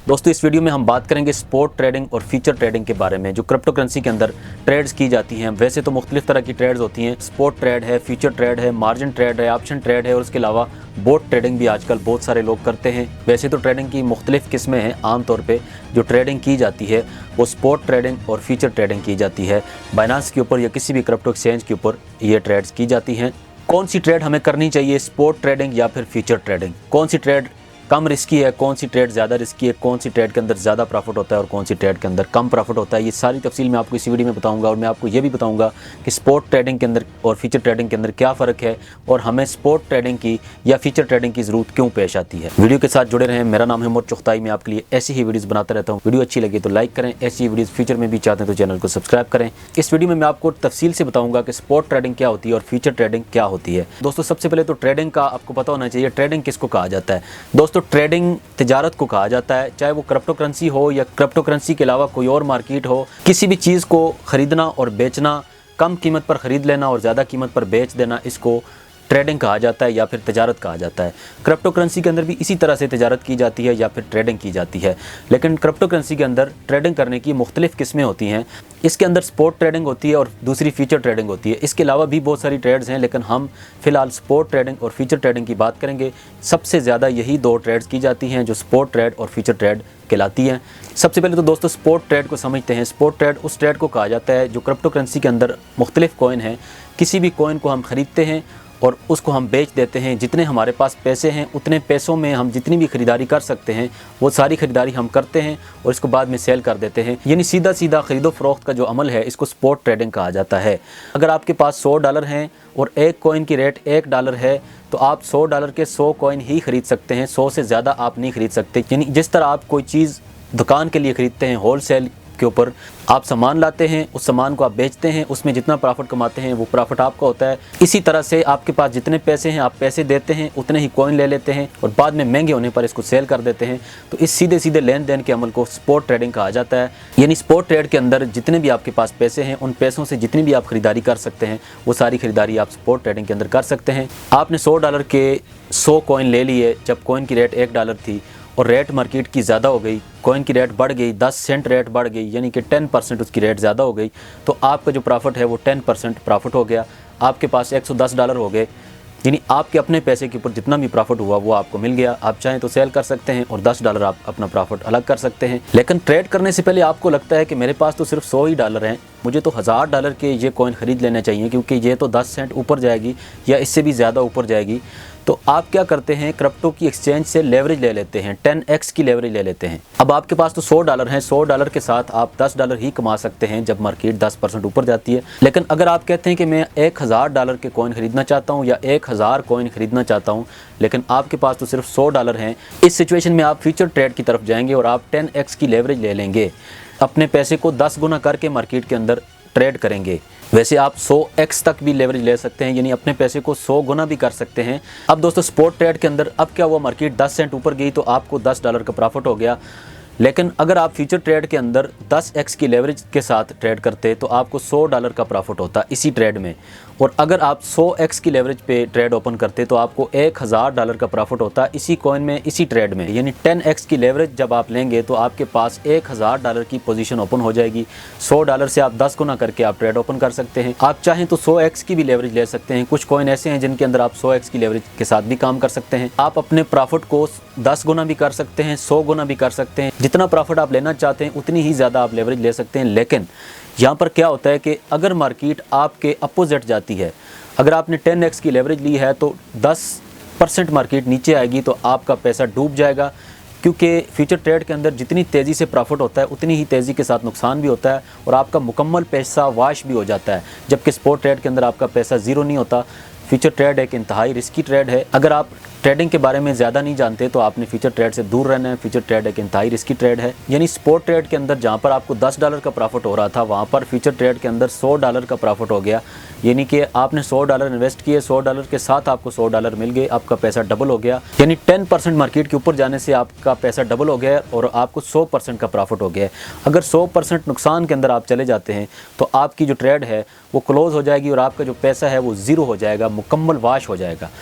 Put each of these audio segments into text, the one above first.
दोस्तों इस वीडियो में हम बात करेंगे स्पॉट ट्रेडिंग और फ्यूचर ट्रेडिंग के बारे में, जो क्रिप्टो करेंसी के अंदर ट्रेड्स की जाती हैं। वैसे तो मुख्तलिफ तरह की ट्रेड्स होती हैं, स्पॉट ट्रेड है, फ्यूचर ट्रेड है, मार्जिन ट्रेड है, ऑप्शन ट्रेड है और उसके अलावा बोट ट्रेडिंग भी आजकल बहुत सारे लोग करते हैं। वैसे तो ट्रेडिंग की मुख्तलिफ किस्में हैं, आमतौर पर जो ट्रेडिंग की जाती है वो स्पॉट ट्रेडिंग और फ्यूचर ट्रेडिंग की जाती है। बाइनेंस के ऊपर या किसी भी क्रिप्टो एक्सचेंज के ऊपर ये ट्रेड्स की जाती हैं। कौन सी ट्रेड हमें करनी चाहिए, स्पॉट ट्रेडिंग या फिर फ्यूचर ट्रेडिंग? कौन सी ट्रेड कम रिस्की है, कौन सी ट्रेड ज़्यादा रिस्की है, कौन सी ट्रेड के अंदर ज़्यादा प्रॉफिट होता है और कौन सी ट्रेड के अंदर कम प्रॉफिट होता है, ये सारी तफसील मैं आपको इसी वीडियो में बताऊंगा। और मैं आपको ये भी बताऊंगा कि स्पॉट ट्रेडिंग के अंदर और फ्यूचर ट्रेडिंग के अंदर क्या फ़र्क है और हमें स्पॉट ट्रेडिंग की या फ्यूचर ट्रेडिंग की ज़रूरत क्यों पेश आती है। वीडियो के साथ जुड़े रहें। मेरा नाम है उमर चुगताई, मैं आपके लिए ऐसी ही वीडियोज़ बनाता रहता हूँ। वीडियो अच्छी लगी तो लाइक करें, ऐसी वीडियोज़ फ्यूचर में भी चाहते हैं तो चैनल को सब्सक्राइब करें। इस वीडियो में मैं आपको तफसील से बताऊँगा कि स्पॉट ट्रेडिंग क्या होती है और फ्यूचर ट्रेडिंग क्या होती है। दोस्तों सबसे पहले तो ट्रेडिंग का आपको पता होना चाहिए, ट्रेडिंग किसको कहा जाता है। दोस्तों ट्रेडिंग तिजारत को कहा जाता है, चाहे वो क्रिप्टो करेंसी हो या क्रिप्टो करेंसी के अलावा कोई और मार्केट हो। किसी भी चीज़ को ख़रीदना और बेचना, कम कीमत पर ख़रीद लेना और ज़्यादा कीमत पर बेच देना, इसको ट्रेडिंग कहा जाता है या फिर तिजारत कहा जाता है। क्रिप्टो करेंसी के अंदर भी इसी तरह से तिजारत की जाती है या फिर ट्रेडिंग की जाती है। लेकिन क्रिप्टो करेंसी के अंदर ट्रेडिंग करने की मुख्तलिफ किस्में होती हैं। इसके अंदर स्पॉट ट्रेडिंग होती है और दूसरी फ्यूचर ट्रेडिंग होती है। इसके अलावा भी बहुत सारी ट्रेड्स हैं, लेकिन हम फिलहाल स्पॉट ट्रेडिंग और फ्यूचर ट्रेडिंग की बात करेंगे। सबसे ज़्यादा यही दो ट्रेड्स की जाती हैं जो स्पॉट ट्रेड और फ्यूचर ट्रेड कहलाती हैं। सबसे पहले तो दोस्तों स्पॉट ट्रेड को समझते हैं। स्पॉट ट्रेड उस ट्रेड को कहा जाता है जो क्रिप्टो करेंसी के अंदर मुख्तलिफ कॉइन हैं। किसी भी कॉइन को हम ख़रीदते हैं और उसको हम बेच देते हैं। जितने हमारे पास पैसे हैं उतने पैसों में हम जितनी भी ख़रीदारी कर सकते हैं वो सारी ख़रीदारी हम करते हैं और इसको बाद में सेल कर देते हैं। यानी सीधा सीधा ख़रीदो फरोख्त का जो अमल है इसको स्पॉट ट्रेडिंग कहा जाता है। अगर आपके पास $100 हैं और एक कॉइन की रेट $1 है तो आप $100 के 100 कॉइन ही ख़रीद सकते हैं, 100 से ज़्यादा आप नहीं ख़रीद सकते। यानी जिस तरह आप कोई चीज़ दुकान के लिए ख़रीदते हैं, होल सेल के ऊपर आप सामान लाते हैं, उस सामान को आप बेचते हैं, उसमें जितना प्रॉफिट कमाते हैं वो प्रॉफिट आपका होता है। इसी तरह से आपके पास जितने पैसे हैं आप पैसे देते हैं, उतने ही कॉइन ले लेते हैं और बाद में महंगे होने पर इसको सेल कर देते हैं। तो इस सीधे सीधे लेन देन के अमल को स्पॉट ट्रेडिंग कहा जाता है। यानी स्पॉट ट्रेड के अंदर जितने भी आपके पास पैसे हैं उन पैसों से जितनी भी आप ख़रीदारी कर सकते हैं वो सारी ख़रीदारी आप स्पॉट ट्रेडिंग के अंदर कर सकते हैं। आपने $100 के 100 कॉइन ले लिए जब कॉइन की रेट $1 थी और रेट मार्केट की ज़्यादा हो गई, कॉइन की रेट बढ़ गई, 10 सेंट रेट बढ़ गई, यानी कि 10% उसकी रेट ज़्यादा हो गई, तो आपका जो प्रॉफिट है वो 10% प्रॉफिट हो गया। आपके पास $110 हो गए, यानी आपके अपने पैसे के ऊपर जितना भी प्रॉफिट हुआ वो आपको मिल गया। आप चाहें तो सेल कर सकते हैं और $10 आप अपना प्रॉफिट अलग कर सकते हैं। लेकिन ट्रेड करने से पहले आपको लगता है कि मेरे पास तो सिर्फ $100 ही हैं, मुझे तो $1000 के ये कॉइन ख़रीद लेने चाहिए क्योंकि ये तो 10 सेंट ऊपर जाएगी या इससे भी ज़्यादा ऊपर जाएगी। तो आप क्या करते हैं, क्रिप्टो की एक्सचेंज से लेवरेज ले लेते हैं, 10x की लेवरेज ले लेते हैं। अब आपके पास तो $100 हैं, $100 के साथ आप $10 ही कमा सकते हैं जब मार्केट 10% ऊपर जाती है। लेकिन अगर आप कहते हैं कि मैं $1000 के कॉइन ख़रीदना चाहता हूँ या 1000 कॉइन ख़रीदना चाहता हूँ, लेकिन आपके पास तो सिर्फ $100 हैं, इस सिचुएशन में आप फ्यूचर ट्रेड की तरफ जाएंगे और आप 10x की लेवरेज ले लेंगे, अपने पैसे को 10 गुना करके मार्केट के अंदर ट्रेड करेंगे। वैसे आप 100x तक भी लेवरेज ले सकते हैं, यानी अपने पैसे को 100 गुना भी कर सकते हैं। अब दोस्तों स्पॉट ट्रेड के अंदर अब क्या हुआ, मार्केट 10 सेंट ऊपर गई तो आपको $10 का प्रॉफिट हो गया। लेकिन अगर आप फ्यूचर ट्रेड के अंदर 10x की लेवरेज के साथ ट्रेड करते तो आपको $100 का प्रॉफिट होता इसी ट्रेड में। और अगर आप 100x की लेवरेज पे ट्रेड ओपन करते तो आपको $1000 का प्रॉफिट होता इसी कॉइन में, इसी ट्रेड में। यानी 10x की लेवरेज जब आप लेंगे तो आपके पास $1000 की पोजीशन ओपन हो जाएगी। $100 से आप 10 गुना करके आप ट्रेड ओपन कर सकते हैं। आप चाहें तो 100x की भी लेवरेज ले सकते हैं। कुछ कॉइन ऐसे हैं जिनके अंदर आप 100x की लेवरेज के साथ भी काम कर सकते हैं। आप अपने प्रॉफिट को 10 गुना भी कर सकते हैं, 100 गुना भी कर सकते हैं। जितना प्रॉफिट आप लेना चाहते हैं उतनी ही ज़्यादा आप लेवरेज ले सकते हैं। लेकिन यहाँ पर क्या होता है कि अगर मार्केट आपके अपोजिट जाती है, अगर आपने 10x की लेवरेज ली है तो 10% मार्केट नीचे आएगी तो आपका पैसा डूब जाएगा, क्योंकि फ्यूचर ट्रेड के अंदर जितनी तेज़ी से प्रॉफिट होता है उतनी ही तेज़ी के साथ नुकसान भी होता है और आपका मुकम्मल पैसा वाश भी हो जाता है, जबकि स्पॉट ट्रेड के अंदर आपका पैसा ज़ीरो नहीं होता। फ्यूचर ट्रेड एक इंतहाई रिस्की ट्रेड है। अगर आप ट्रेडिंग के बारे में ज़्यादा नहीं जानते तो आपने फ्यूचर ट्रेड से दूर रहना है। फ्यूचर ट्रेड एक इंतहाई रिस्की ट्रेड है। यानी स्पॉट ट्रेड के अंदर जहाँ पर आपको $10 का प्रॉफिट हो रहा था वहाँ पर फ्यूचर ट्रेड के अंदर $100 का प्रॉफिट हो गया। यानी कि आपने $100 इन्वेस्ट किए, $100 के साथ आपको $100 मिल गए, आपका पैसा डबल हो गया। यानी 10% मार्केट के ऊपर जाने से आपका पैसा डबल हो गया और आपको 100% का प्रॉफिट हो गया। अगर 100% नुकसान के अंदर आप चले जाते हैं तो आपकी जो ट्रेड है वो क्लोज हो जाएगी और आपका जो पैसा है वो ज़ीरो हो जाएगा, मुकम्मल वाश हो जाएगा।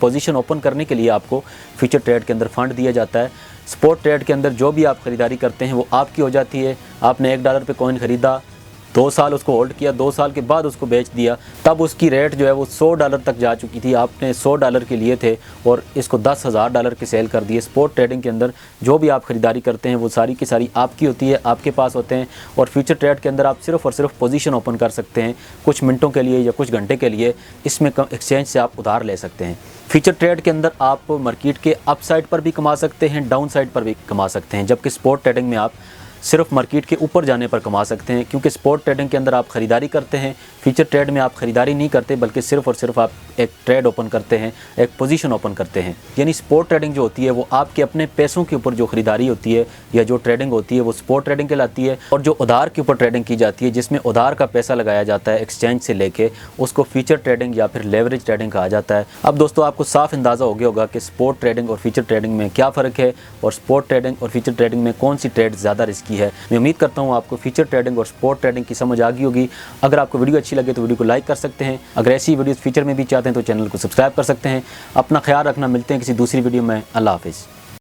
पोजीशन ओपन करने के लिए आपको फ्यूचर ट्रेड के अंदर फ़ंड दिया जाता है। स्पॉट ट्रेड के अंदर जो भी आप ख़रीदारी करते हैं वो आपकी हो जाती है। आपने $1 पे कॉइन ख़रीदा, 2 साल उसको होल्ड किया, 2 साल के बाद उसको बेच दिया, तब उसकी रेट जो है वो $100 तक जा चुकी थी। आपने $100 के लिए थे और इसको $10,000 के सेल कर दिए। स्पॉट ट्रेडिंग के अंदर जो भी आप ख़रीदारी करते हैं वो सारी की सारी आपकी होती है, आपके पास होते हैं। और फ्यूचर ट्रेड के अंदर आप सिर्फ़ और सिर्फ पोजीशन ओपन कर सकते हैं कुछ मिनटों के लिए या कुछ घंटे के लिए। इसमें एक्सचेंज से आप उधार ले सकते हैं। फ्यूचर ट्रेड के अंदर आप मार्केट के अप साइड पर भी कमा सकते हैं, डाउन साइड पर भी कमा सकते हैं, जबकि स्पॉट ट्रेडिंग में आप सिर्फ मार्केट के ऊपर जाने पर कमा सकते हैं, क्योंकि स्पॉट ट्रेडिंग के अंदर आप ख़रीदारी करते हैं। फ्यूचर ट्रेड में आप ख़रीदारी नहीं करते, बल्कि सिर्फ और सिर्फ आप एक ट्रेड ओपन करते हैं, एक पोजीशन ओपन करते हैं। यानी स्पॉट ट्रेडिंग जो होती है वो आपके अपने पैसों के ऊपर जो ख़रीदारी होती है या जो ट्रेडिंग होती है वो स्पॉट ट्रेडिंग कहलाती है। और जो उधार के ऊपर ट्रेडिंग की जाती है, जिसमें उधार का पैसा लगाया जाता है एक्सचेंज से लेके, उसको फ्यूचर ट्रेडिंग या फिर लेवरेज ट्रेडिंग कहा जाता है। अब दोस्तों आपको साफ अंदाज़ा हो गया होगा कि स्पॉट ट्रेडिंग और फ्यूचर ट्रेडिंग में क्या फ़र्क है और स्पॉट ट्रेडिंग और फ्यूचर ट्रेडिंग में कौन सी ट्रेड ज़्यादा रिस्की है। मैं उम्मीद करता हूँ आपको फ्यूचर ट्रेडिंग और स्पॉट ट्रेडिंग की समझ आ गई होगी। अगर आपको वीडियो अच्छी लगे तो वीडियो को लाइक कर सकते हैं। अगर ऐसी वीडियोस फ्यूचर में भी चाहते हैं तो चैनल को सब्सक्राइब कर सकते हैं। अपना ख्याल रखना, मिलते हैं किसी दूसरी वीडियो में। अल्लाह हाफिज़।